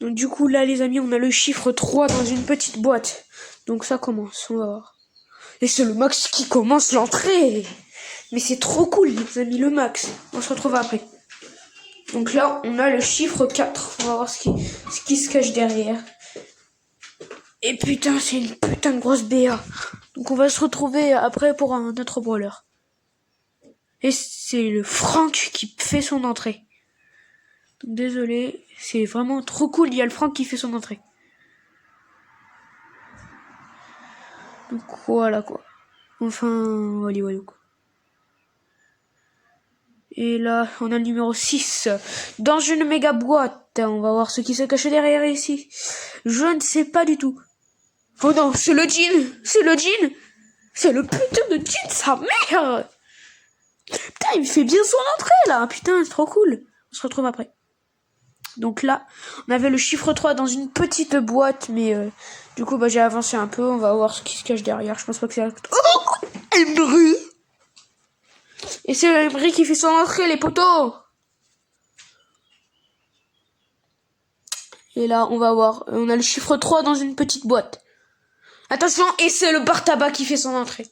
Donc du coup là les amis, on a le chiffre 3 dans une petite boîte. Donc ça commence, on va voir. Et c'est le max qui commence l'entrée. Mais c'est trop cool les amis, le max. On se retrouve après. Donc là on a le chiffre 4. On va voir ce qui se cache derrière. Et putain, c'est une putain de grosse BA. Donc on va se retrouver après pour un autre brawler. Et c'est le Franck qui fait son entrée. Donc désolé, c'est vraiment trop cool, il y a le Franck qui fait son entrée. Donc voilà quoi. Enfin, voilà quoi. Et là, on a le numéro 6. Dans une méga boîte. On va voir ce qui se cache derrière ici. Je ne sais pas du tout. Oh non, c'est le jean. C'est le jean. C'est le putain de jean, sa mère. Putain, il fait bien son entrée là. Putain, c'est trop cool. On se retrouve après. Donc là, on avait le chiffre 3 dans une petite boîte. Mais du coup, j'ai avancé un peu. On va voir ce qui se cache derrière. Je pense pas que c'est... Oh, Emery. Et c'est Emery qui fait son entrée, les potos. Et là, on va voir. On a le chiffre 3 dans une petite boîte. Attention, et c'est le bar tabac qui fait son entrée.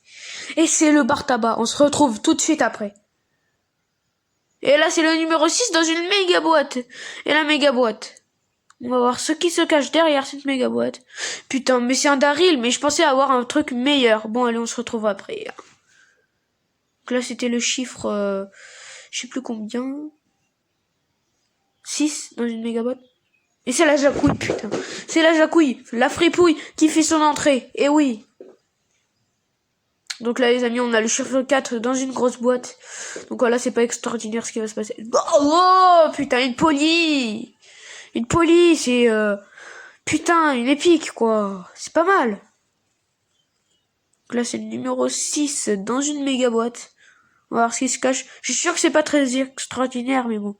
Et c'est le bar tabac. On se retrouve tout de suite après. Et là, c'est le numéro 6 dans une méga boîte. Et la méga boîte. On va voir ce qui se cache derrière cette méga boîte. Putain, mais c'est un Daryl, mais je pensais avoir un truc meilleur. Bon, allez, on se retrouve après. Donc là, c'était le chiffre... je sais plus combien. 6 dans une méga boîte. Et c'est la Jacouille, putain. C'est la Jacouille, la fripouille qui fait son entrée. Et oui. Donc là, les amis, on a le chiffre 4 dans une grosse boîte. Donc voilà, c'est pas extraordinaire ce qui va se passer. Oh, putain, une poly. Une poly, c'est... putain, une épique, quoi. C'est pas mal. Donc là, c'est le numéro 6 dans une méga boîte. On va voir ce qui se cache. Je suis sûr que c'est pas très extraordinaire, mais bon.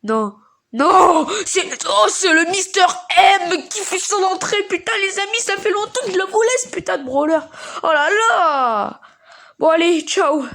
Non. Non, c'est le Mister M qui fait son entrée, putain les amis, ça fait longtemps que je le voulais ce putain de brawler. Oh là là. Bon allez, ciao.